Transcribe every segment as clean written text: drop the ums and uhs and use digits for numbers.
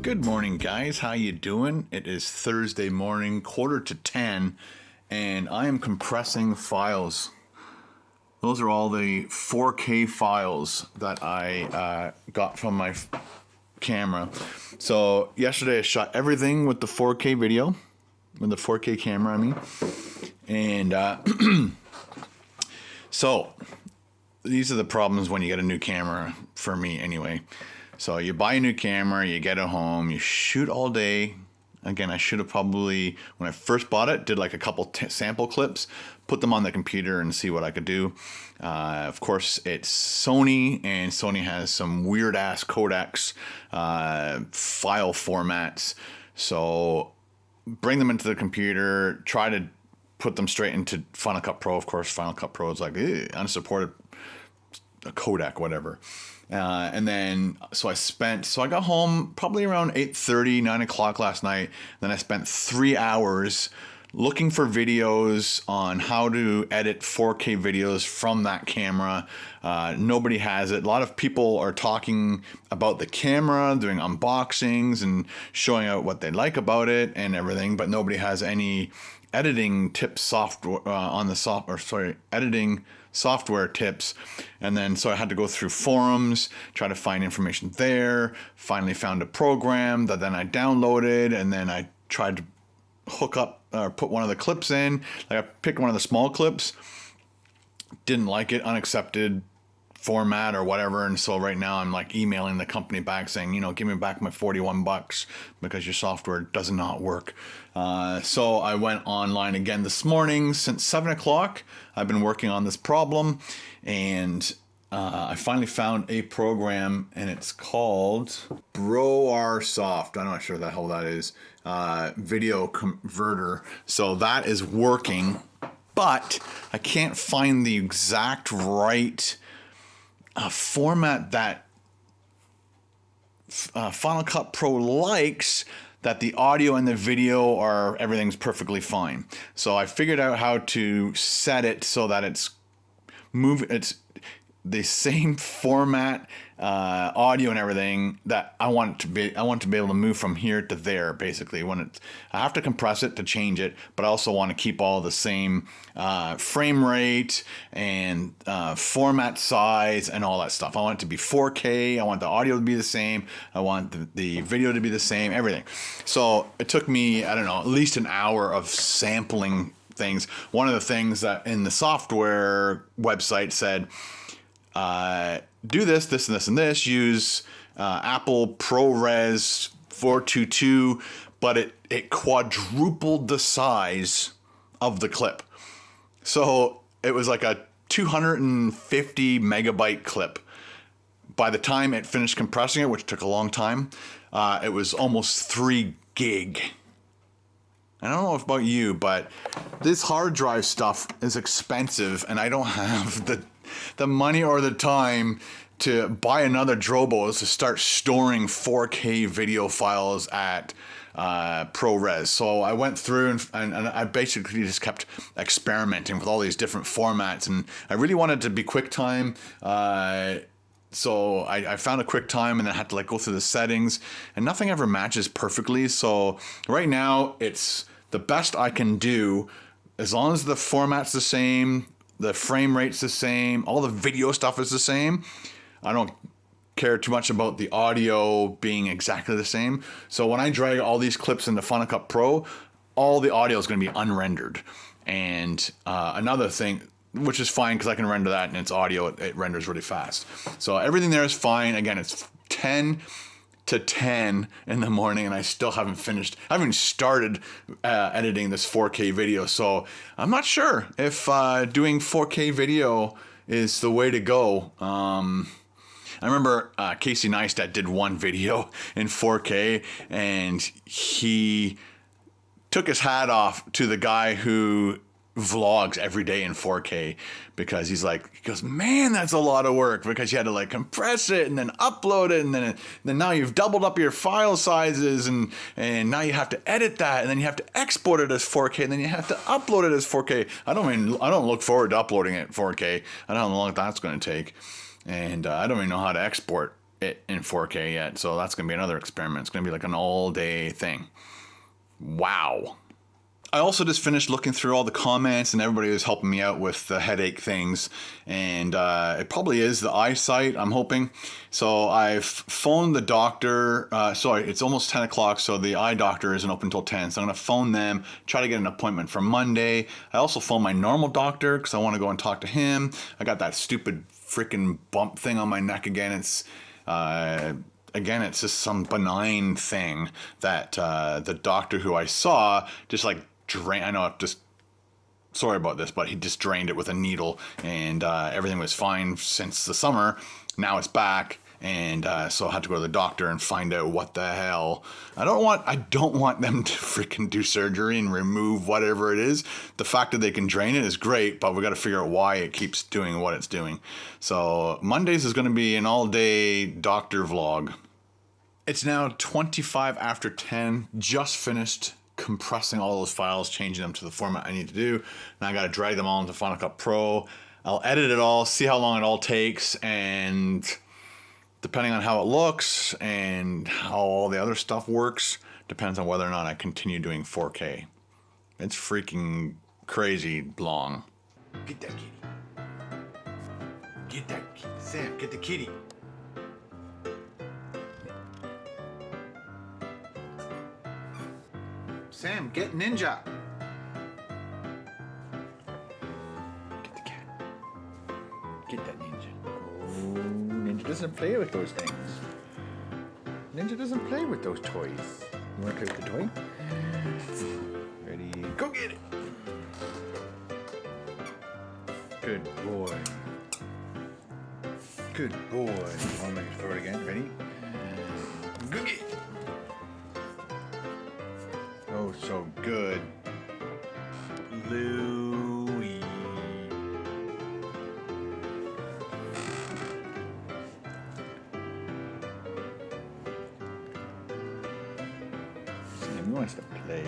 Good morning, guys. How you doing? It is Thursday morning, 9:45, and I am compressing files. Those are all the 4K files that I got from my camera. So yesterday I shot everything with the 4K video, with the 4K camera, I mean. And so these are the problems when you get a new camera, for me anyway. So you buy a new camera, you get it home, you shoot all day. Again, I should have probably, when I first bought it, did like a couple sample clips, put them on the computer and see what I could do. Of course, it's Sony, and Sony has some weird ass codecs, file formats. So bring them into the computer, try to put them straight into Final Cut Pro. Of course, Final Cut Pro is like unsupported, a codec, whatever. And then, so I got home probably around 8:30, 9 o'clock last night. Then I spent 3 hours looking for videos on how to edit 4K videos from that camera. Nobody has it. A lot of people are talking about the camera, doing unboxings and showing out what they like about it and everything, but nobody has any editing tips software editing software tips. And then so I had to go through forums, try to find information there. Finally found a program that then I downloaded, and then I tried to hook up or put one of the clips in. Like I picked one of the small clips, didn't like it, unaccepted format or whatever, and so right now I'm like emailing the company back saying, give me back my $41 because your software does not work. So I went online again this morning. Since 7 o'clock I've been working on this problem, and I finally found a program, and it's called Soft. I'm not sure what the hell that is. Video converter. So that is working, but I can't find the exact right format that Final Cut Pro likes, that the audio and the video everything's perfectly fine. So I figured out how to set it so that it's the same format, audio and everything that I want to be able to move from here to there. Basically, I have to compress it to change it, but I also want to keep all the same frame rate and format size and all that stuff. I want it to be 4K. I want the audio to be the same. I want the video to be the same. Everything. So it took me, I don't know, at least an hour of sampling things. One of the things that in the software website said, do this, this, and this, and this. Use Apple ProRes 422, but it quadrupled the size of the clip. So it was like a 250 megabyte clip. By the time it finished compressing it, which took a long time, it was almost 3 gig. I don't know about you, but this hard drive stuff is expensive, and I don't have the money or the time to buy another Drobo to start storing 4K video files at ProRes. So I went through and I basically just kept experimenting with all these different formats, and I really wanted to be QuickTime. So I found a QuickTime, and then I had to go through the settings, and nothing ever matches perfectly. So right now it's the best I can do, as long as the format's the same, the frame rate's the same, all the video stuff is the same. I don't care too much about the audio being exactly the same. So when I drag all these clips into Final Cut Pro, all the audio is going to be unrendered. And another thing, which is fine because I can render that and it's audio, it renders really fast. So everything there is fine. Again, it's 10 to 10 in the morning, and I still haven't finished. I haven't started editing this 4K video, so I'm not sure if doing 4K video is the way to go. I remember Casey Neistat did one video in 4K, and he took his hat off to the guy who vlogs every day in 4K, because he goes, man, that's a lot of work, because you had to compress it and then upload it, and then now you've doubled up your file sizes, and now you have to edit that, and then you have to export it as 4K, and then you have to upload it as 4K. I don't look forward to uploading it 4K. I don't know how long that's going to take, and I don't even know how to export it in 4K yet. So that's going to be another experiment. It's going to be like an all day thing. Wow. I also just finished looking through all the comments, and everybody was helping me out with the headache things, and it probably is the eyesight, I'm hoping. So I've phoned the doctor. Sorry, it's almost 10 o'clock, so the eye doctor isn't open until 10, so I'm going to phone them, try to get an appointment for Monday. I also phoned my normal doctor because I want to go and talk to him. I got that stupid freaking bump thing on my neck again. It's again, it's just some benign thing that the doctor who I saw just like I know, just sorry about this, but he just drained it with a needle, and everything was fine since the summer. Now it's back, and so I had to go to the doctor and find out what the hell. I don't want them to freaking do surgery and remove whatever it is. The fact that they can drain it is great, but we got to figure out why it keeps doing what it's doing. So Mondays is going to be an all-day doctor vlog. It's now 25 after 10. Just finished compressing all those files, changing them to the format I need to do. Now I got to drag them all into Final Cut Pro. I'll edit it all, see how long it all takes, and depending on how it looks and how all the other stuff works, depends on whether or not I continue doing 4K. It's freaking crazy long. Get that kitty. Get that kitty. Sam, get the kitty. Sam, get Ninja. Get the cat. Get that Ninja. Oh, Ninja doesn't play with those things. Ninja doesn't play with those toys. You want to play with the toy? Ready? Go get it. Good boy. Good boy. Want to make it forward again? Ready? Go get it. Oh, so good. Louie. Sam, he wants to play.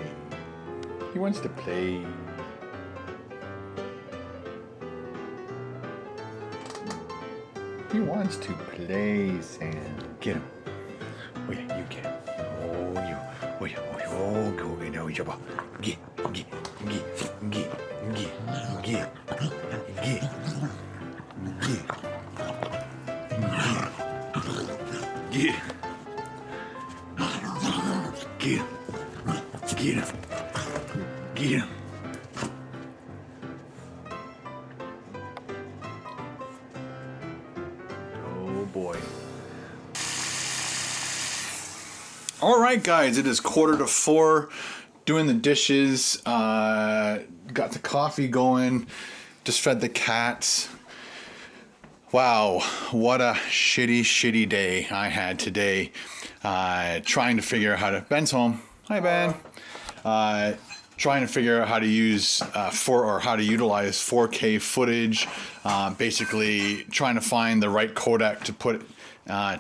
He wants to play. He wants to play, Sam. Get him. Oh, yeah, you get him. Oh, you. Oh, yeah. Oh, go get no job. Get. Get. Oh boy. All right, guys, it is 3:45. Doing the dishes, got the coffee going, just fed the cats. Wow, what a shitty day I had today. Trying to figure out how to... Ben's home. Hi, Ben. Trying to figure out how to use how to utilize 4K footage. Basically, trying to find the right codec to put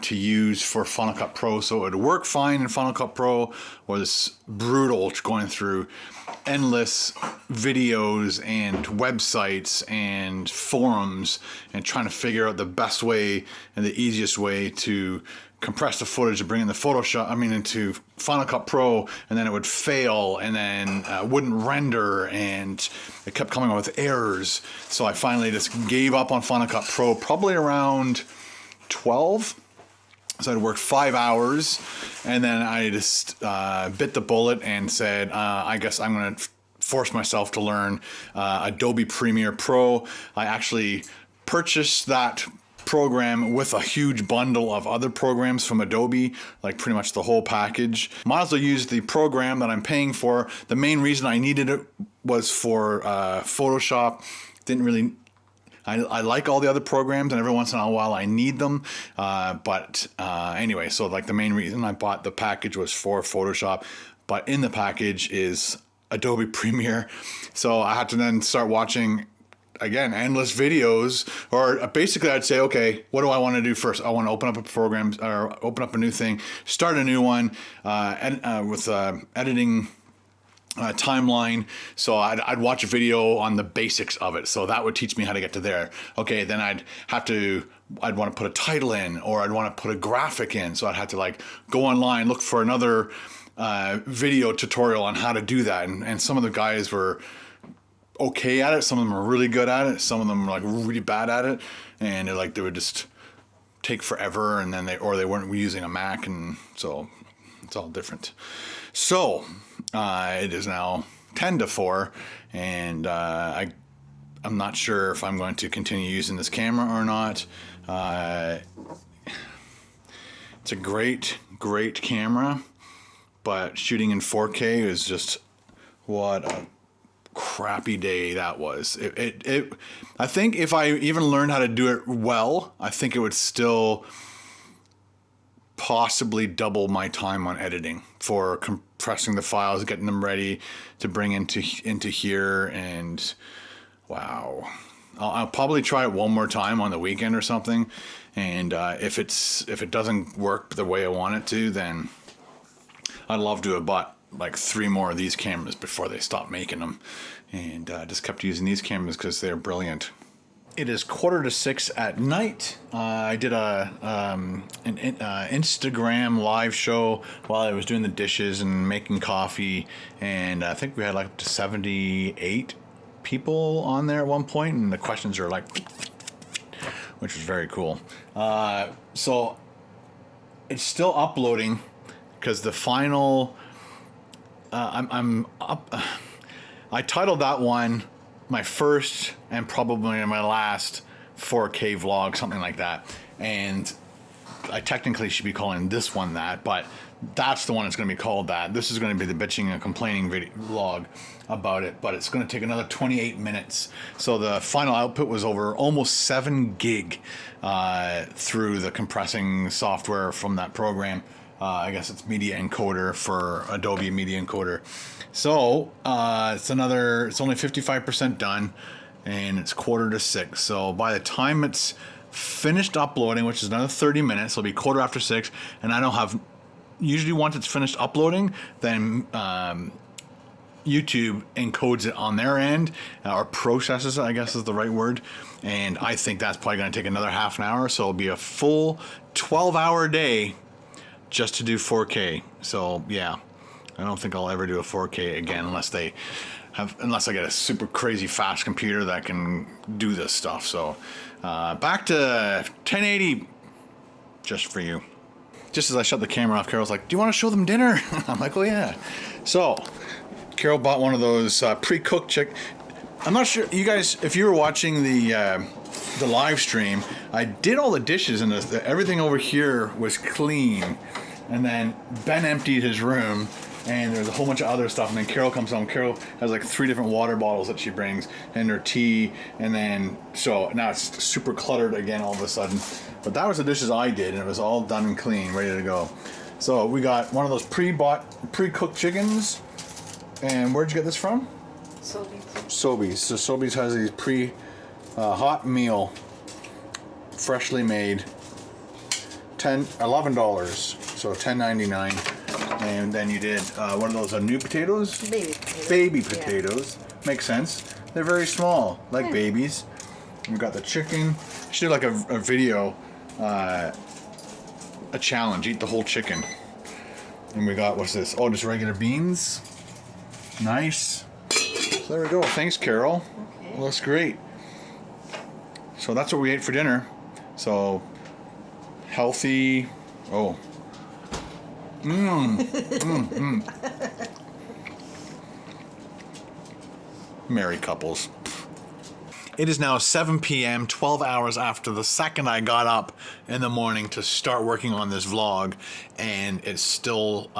to use for Final Cut Pro so it would work fine in Final Cut Pro. Was brutal going through endless videos and websites and forums and trying to figure out the best way and the easiest way to compress the footage to bring in into Final Cut Pro, and then it would fail and then wouldn't render, and it kept coming up with errors. So I finally just gave up on Final Cut Pro probably around 12. So I'd worked 5 hours, and then I just bit the bullet and said, I guess I'm going to force myself to learn Adobe Premiere Pro. I actually purchased that program with a huge bundle of other programs from Adobe, like pretty much the whole package. Might as well use the program that I'm paying for. The main reason I needed it was for Photoshop. Didn't really... I like all the other programs, and every once in a while I need them. But anyway, so like the main reason I bought the package was for Photoshop, but in the package is Adobe Premiere. So I had to then start watching, again, endless videos, or basically I'd say, okay, what do I want to do first? I want to open up a program or open up a new thing, start a new one, and with editing timeline. So I'd watch a video on the basics of it. So that would teach me how to get to there. Okay, then I'd want to put a title in, or I'd want to put a graphic in. So I'd have to like go online, look for another video tutorial on how to do that. And some of the guys were okay at it. Some of them were really good at it. Some of them were like really bad at it. And they would just take forever, and then they weren't using a Mac, and so it's all different. So it is now 10 to 4, and I'm not sure if I'm going to continue using this camera or not. It's a great camera, but shooting in 4K is just what a crappy day that was. I think if I even learned how to do it well, I think it would still possibly double my time on editing for compressing the files, getting them ready to bring into here. And wow, I'll probably try it one more time on the weekend or something. And if it doesn't work the way I want it to, then I'd love to have bought like 3 more of these cameras before they stopped making them, and just kept using these cameras because they're brilliant. It is 5:45 at night. I did an Instagram live show while I was doing the dishes and making coffee, and I think we had like up to 78 people on there at one point, and the questions are like, which was very cool. So it's still uploading because the final. I'm up. I titled that one my first and probably my last 4K vlog, something like that. And I technically should be calling this one that, but that's the one that's going to be called that. This is going to be the bitching and complaining vlog about it, but it's going to take another 28 minutes. So the final output was over almost 7 gig through the compressing software from that program. I guess it's Media Encoder for Adobe Media Encoder. So it's only 55% done, and it's 5:45. So by the time it's finished uploading, which is another 30 minutes, it'll be 6:15, and I don't have. Usually, once it's finished uploading, then YouTube encodes it on their end, or processes it, I guess is the right word. And I think that's probably going to take another half an hour. So it'll be a full 12-hour day just to do 4K. So yeah, I don't think I'll ever do a 4K again unless I get a super crazy fast computer that can do this stuff. So back to 1080 just for you. Just as I shut the camera off, Carol's like, "Do you want to show them dinner?" I'm like, "Oh yeah." So Carol bought one of those pre-cooked chicken. I'm not sure, you guys, if you were watching the live stream, I did all the dishes and everything over here was clean. And then Ben emptied his room, and there's a whole bunch of other stuff. And then Carol comes home. Carol has like 3 different water bottles that she brings, and her tea. And then, so now it's super cluttered again all of a sudden. But that was the dishes I did, and it was all done and clean, ready to go. So we got one of those pre-cooked chickens. And where'd you get this from? Sobeys. So Sobeys has these hot meal, freshly made, $11, so $10.99. And then you did one of those new potatoes? Baby potatoes. Yeah. Makes sense. They're very small, like babies. We got the chicken. I should do like a video, a challenge, eat the whole chicken. And we got, what's this? Oh, just regular beans. Nice. So there we go. Thanks, Carol. Okay. Looks great. So that's what we ate for dinner. So healthy. Oh. Merry couples. It is now 7 p.m., 12 hours after the second I got up in the morning to start working on this vlog, and it's still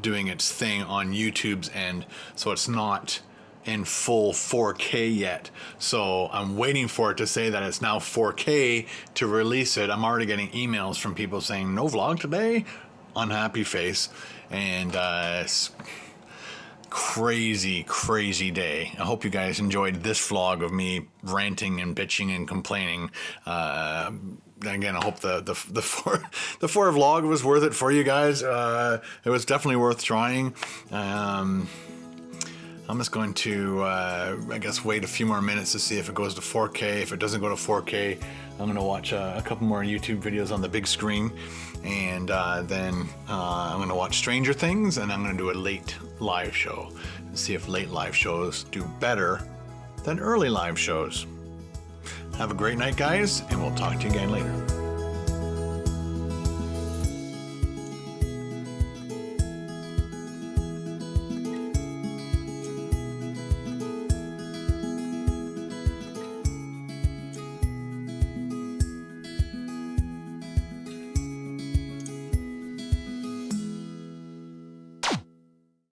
doing its thing on YouTube's end, so it's not in full 4K yet. So I'm waiting for it to say that it's now 4K to release it. I'm already getting emails from people saying, "No vlog today?" Unhappy face. And it's crazy day. I hope you guys enjoyed this vlog of me ranting and bitching and complaining. Again, I hope the four vlog was worth it for you guys. It was definitely worth trying. I'm just going to, I guess, wait a few more minutes to see if it goes to 4K. If it doesn't go to 4K, I'm going to watch a couple more YouTube videos on the big screen. And then I'm going to watch Stranger Things, and I'm going to do a late live show and see if late live shows do better than early live shows. Have a great night, guys, and we'll talk to you again later.